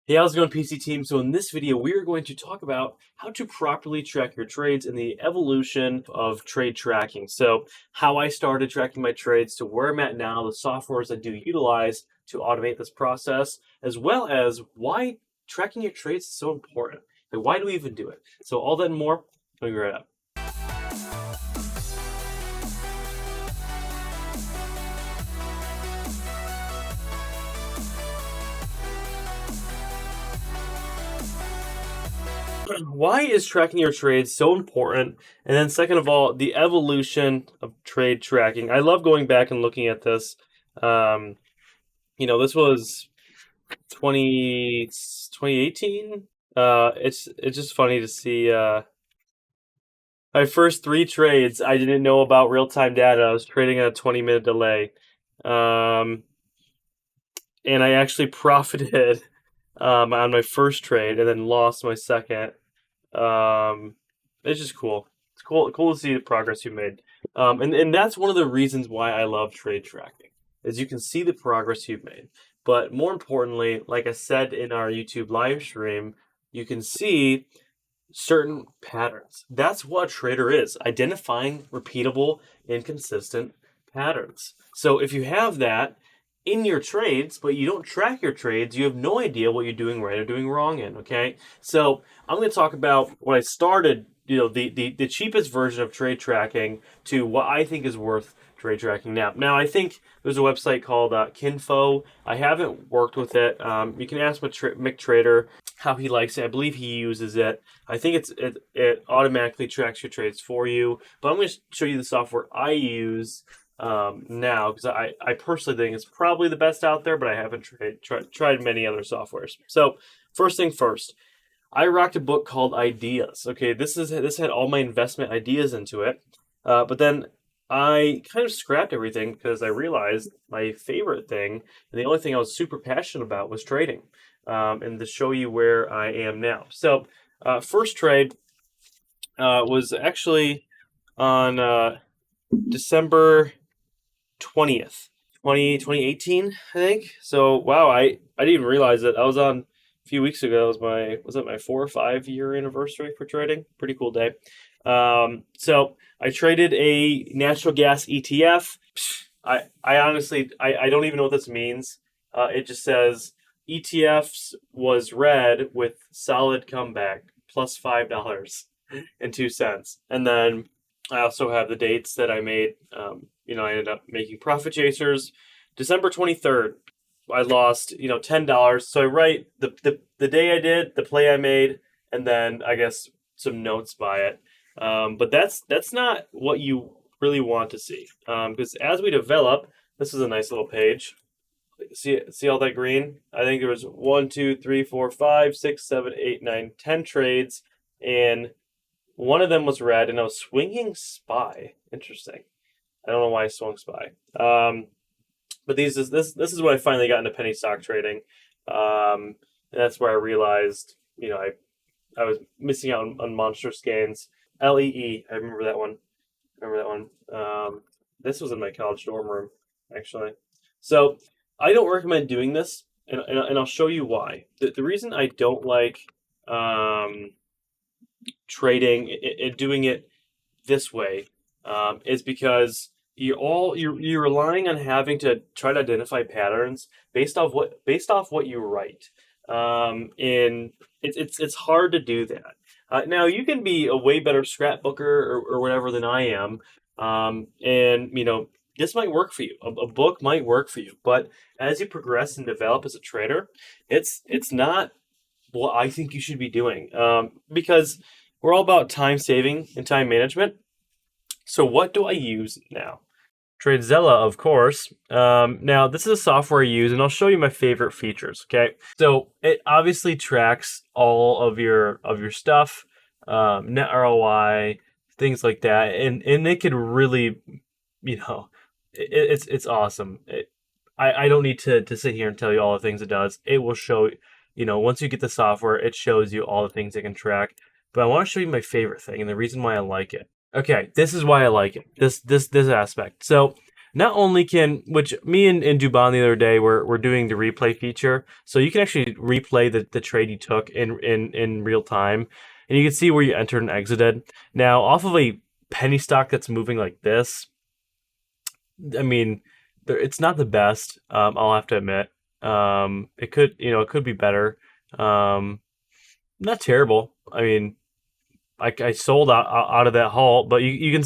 Hey, how's it going, PC team? So in this video, we are going to talk about how to properly track your trades and the evolution of trade tracking. So how I started tracking my trades to where I'm at now, the softwares I do utilize to automate this process, as well as why tracking your trades is so important. Like, why do we even do it? So all that and more, coming right up. Why is tracking your trades so important? And then second of all, the evolution of trade tracking. I love going back and looking at this. Um, this was 2018. It's just funny to see my first three trades. I didn't know about real-time data. I was trading at a 20-minute delay. Um, and I actually profited on my first trade and then lost my second. It's just cool. It's cool to see the progress you made. And that's one of the reasons why I love trade tracking, is you can see the progress you've made. But more importantly, like I said in our YouTube live stream, you can see certain patterns. That's what a trader is, identifying repeatable and consistent patterns. So if you have that in your trades, but you don't track your trades, you have no idea what you're doing right or doing wrong in, okay? So I'm going to talk about what I started, the cheapest version of trade tracking to what I think is worth trade tracking now. Now, I think there's a website called Kinfo. I haven't worked with it. You can ask Mick Trader how he likes it. I believe he uses it. I think it automatically tracks your trades for you. But I'm going to show you the software I use now, because I personally think it's probably the best out there, but I haven't tried many other softwares. So first thing first, I rocked a book called Ideas. Okay, this had all my investment ideas into it, but then I kind of scrapped everything because I realized my favorite thing and the only thing I was super passionate about was trading, and to show you where I am now. So first trade was actually on December 20th, 2018, I think. So wow, I didn't even realize that I was on a few weeks ago. Was it my 4 or 5 year anniversary for trading? Pretty cool day. So I traded a natural gas ETF. I honestly I don't even know what this means. It just says ETFs was red with solid comeback plus $5.02, and then I also have the dates that I made. I ended up making Profit Chasers. December 23rd, I lost, $10. So I write the day I did, the play I made, and then I guess some notes by it. But that's not what you really want to see. Because as we develop, this is a nice little page. See all that green? I think there was 1, 2, 3, 4, 5, 6, 7, 8, 9, 10 trades, and one of them was red, and I was swinging SPY. Interesting. I don't know why I swung SPY. But this is when I finally got into penny stock trading. And that's where I realized, I was missing out on monstrous gains. LEE, I remember that one. This was in my college dorm room, actually. So I don't recommend doing this, and I'll show you why. The reason I don't like trading and doing it this way is because you're relying on having to try to identify patterns based off what you write, and it's hard to do that. Now you can be a way better scrapbooker or whatever than I am, and this might work for you. A book might work for you, but as you progress and develop as a trader, it's not what I think you should be doing, because we're all about time saving and time management. So what do I use now? Tradezella, of course. Now, this is a software I use, and I'll show you my favorite features, okay? So it obviously tracks all of your stuff, net ROI, things like that, and it could really, it's awesome. I don't need to sit here and tell you all the things it does. It will show, once you get the software, it shows you all the things it can track. But I want to show you my favorite thing and the reason why I like it. Okay, this is why I like it. This aspect. So not only can, which me and Dubon the other day were doing the replay feature, so you can actually replay the trade you took in real time, and you can see where you entered and exited. Now, off of a penny stock that's moving like this, I mean, it's not the best. I'll have to admit. It could be better. Um, Not terrible. I mean, I sold out of that haul, but you can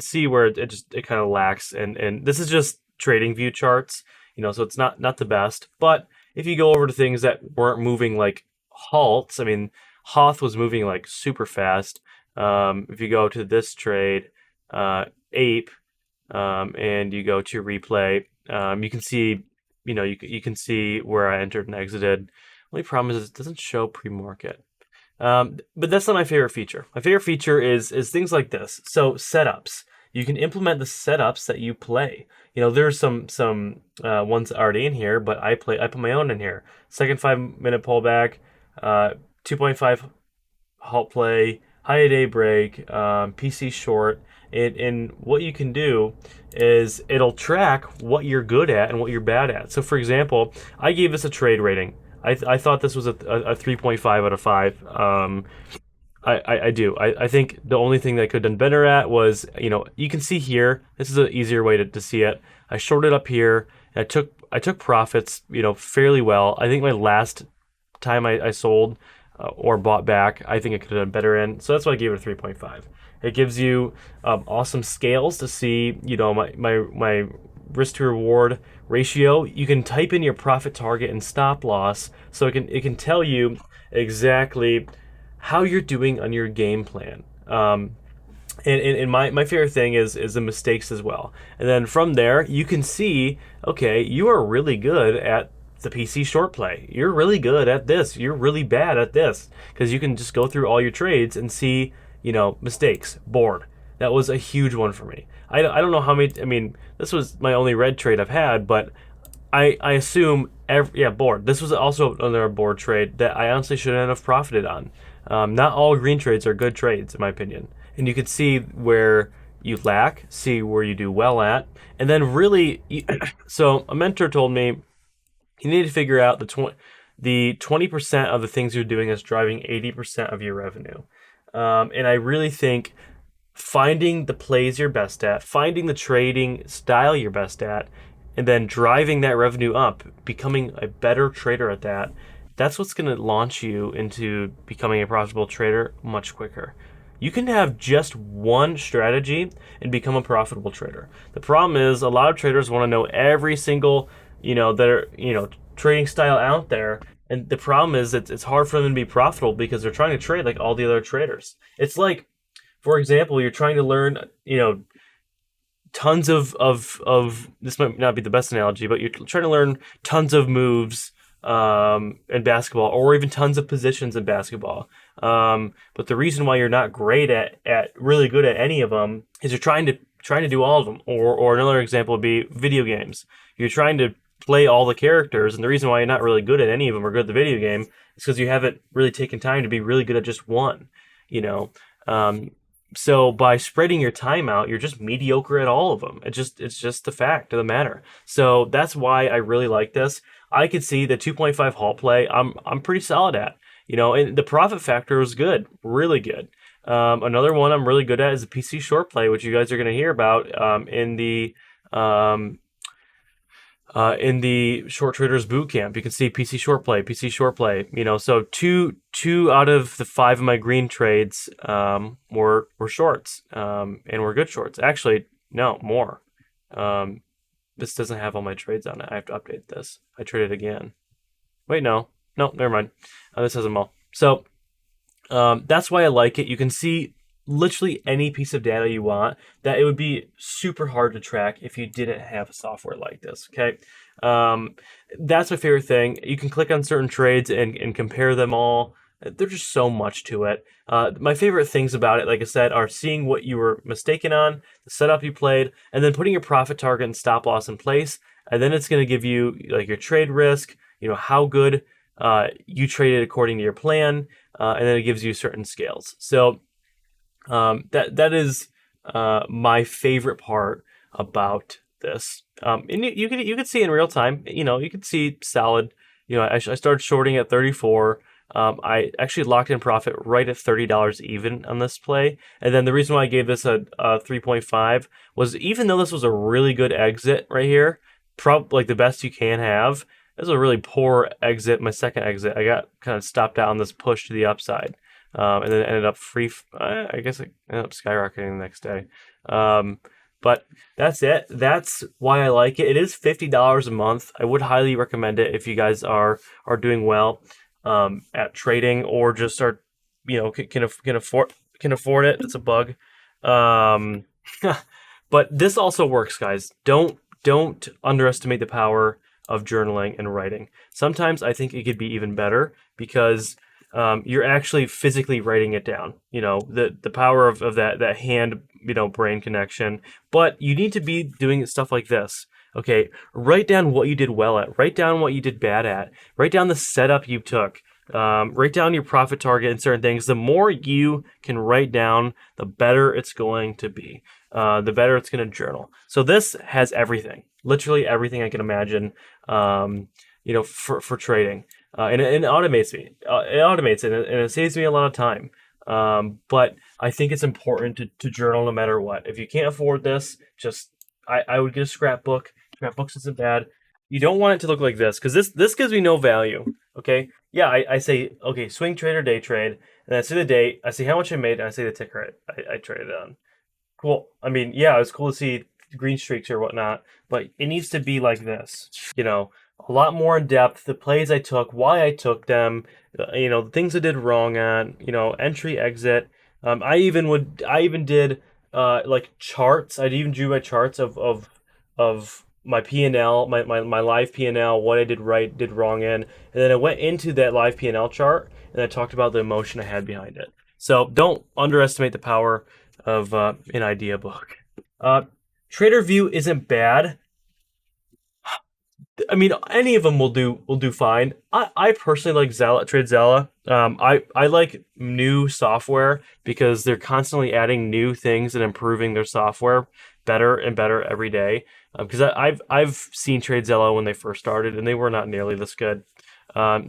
see where it kind of lacks, and this is just trading view charts, so it's not the best. But if you go over to things that weren't moving like halts, I mean, Hoth was moving like super fast. If you go to this trade, Ape, and you go to replay, you can see, you can see where I entered and exited. Only problem is it doesn't show pre-market. But that's not my favorite feature. My favorite feature is things like this. So setups. You can implement the setups that you play. There's some ones already in here, but I put my own in here. Second 5-minute pullback, 2.5 halt play, high day break, PC short. And what you can do is it'll track what you're good at and what you're bad at. So for example, I gave this a trade rating. I thought this was a 3.5 out of 5. I do. I think the only thing that I could have done better at was, you can see here, this is an easier way to see it. I shorted up here, and I took profits, fairly well. I think my last time I sold or bought back, I think I could have done better in. So that's why I gave it a 3.5. It gives you awesome scales to see, my risk to reward ratio. You can type in your profit target and stop loss, so it can tell you exactly how you're doing on your game plan. And my favorite thing is the mistakes as well. And then from there, you can see, okay, you are really good at the PC short play. You're really good at this. You're really bad at this. Because you can just go through all your trades and see, mistakes. Bored. That was a huge one for me. I don't know how many, I mean, this was my only red trade I've had, but I assume, bored. This was also another board trade that I honestly shouldn't have profited on. Not all green trades are good trades, in my opinion. And you can see where you lack, see where you do well at, and then really, so a mentor told me you need to figure out the 20% of the things you're doing is driving 80% of your revenue. And I really think finding the plays you're best at, finding the trading style you're best at, and then driving that revenue up, becoming a better trader at that, that's what's going to launch you into becoming a profitable trader much quicker. You can have just one strategy and become a profitable trader. The problem is a lot of traders want to know every single, trading style out there. And the problem is it's hard for them to be profitable because they're trying to trade like all the other traders. It's like, for example, you're trying to learn, tons of this might not be the best analogy, but you're trying to learn tons of moves in basketball, or even tons of positions in basketball. But the reason why you're not great at really good at any of them is you're trying to do all of them. Or another example would be video games. You're trying to play all the characters, and the reason why you're not really good at any of them or good at the video game is because you haven't really taken time to be really good at just one. So by spreading your time out, you're just mediocre at all of them. It's just the fact of the matter. So that's why I really like this. I could see the 2.5 halt play. I'm pretty solid at. And the profit factor is good, really good. Another one I'm really good at is the PC short play, which you guys are going to hear about in the short traders boot camp. You can see PC short play. So two out of the 5 of my green trades were shorts, and were good shorts. Actually, no, more. This doesn't have all my trades on it. I have to update this. I traded again. Wait, no, never mind. This has them all. So that's why I like it. You can see literally any piece of data you want. That it would be super hard to track if you didn't have a software like this. Okay, that's my favorite thing. You can click on certain trades and compare them all. There's just so much to it. My favorite things about it, like I said, are seeing what you were mistaken on, the setup you played, and then putting your profit target and stop loss in place. And then it's going to give you like your trade risk, how good you traded according to your plan, and then it gives you certain scales. So that is my favorite part about this. And you could see in real time. You could see solid. I started shorting at 34. I actually locked in profit right at $30 even on this play. And then the reason why I gave this a 3.5 was, even though this was a really good exit right here, like the best you can have, this was a really poor exit. My second exit, I got kind of stopped out on this push to the upside. And then ended up I guess it ended up skyrocketing the next day. But that's it. That's why I like it. It is $50 a month. I would highly recommend it if you guys are doing well at trading, or just are can afford it. It's a bug. Um, but this also works, guys. Don't underestimate the power of journaling and writing. Sometimes I think it could be even better, because you're actually physically writing it down. The power of that hand brain connection. But you need to be doing stuff like this. Okay, write down what you did well at. Write down what you did bad at. Write down the setup you took. Write down your profit target and certain things. The more you can write down, the better it's going to be. The better it's going to journal. So this has everything, literally everything I can imagine. For trading. And it automates me. It automates it, and it saves me a lot of time. But I think it's important to journal no matter what. If you can't afford this, I would get a scrapbook. Scrapbooks isn't bad. You don't want it to look like this, because this gives me no value. Okay, yeah, I say, okay, swing trade or day trade, and I say the date. I see how much I made, and I say the ticker I traded on. Cool. I mean, yeah, it's cool to see green streaks or whatnot, but it needs to be like this. A lot more in depth. The plays I took, why I took them, the things I did wrong on, entry, exit. I even did like charts. I even drew my charts of my P&L, my live P&L, what I did right, did wrong in, and then I went into that live P&L chart and I talked about the emotion I had behind it. So don't underestimate the power of an idea book. Trader View isn't bad. I mean, any of them will do fine. I personally like Tradezella. I like new software because they're constantly adding new things and improving their software better and better every day. Because I've seen Tradezella when they first started, and they were not nearly this good.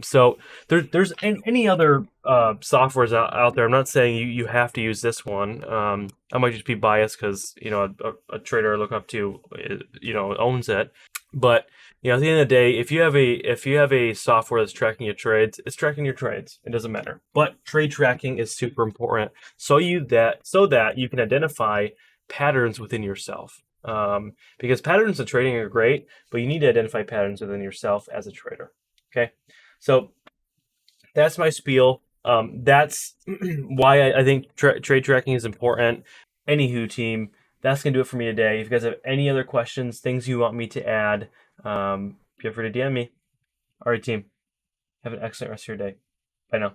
So there's any other softwares out there. I'm not saying you have to use this one. I might just be biased because a trader I look up to owns it. But at the end of the day, if you have a software that's tracking your trades, it's tracking your trades. It doesn't matter. But trade tracking is super important, so that you can identify patterns within yourself. Because patterns of trading are great, but you need to identify patterns within yourself as a trader. Okay, so that's my spiel. That's why I think trade tracking is important. Anywho, team, that's going to do it for me today. If you guys have any other questions, things you want me to add, feel free to DM me. All right, team. Have an excellent rest of your day. Bye now.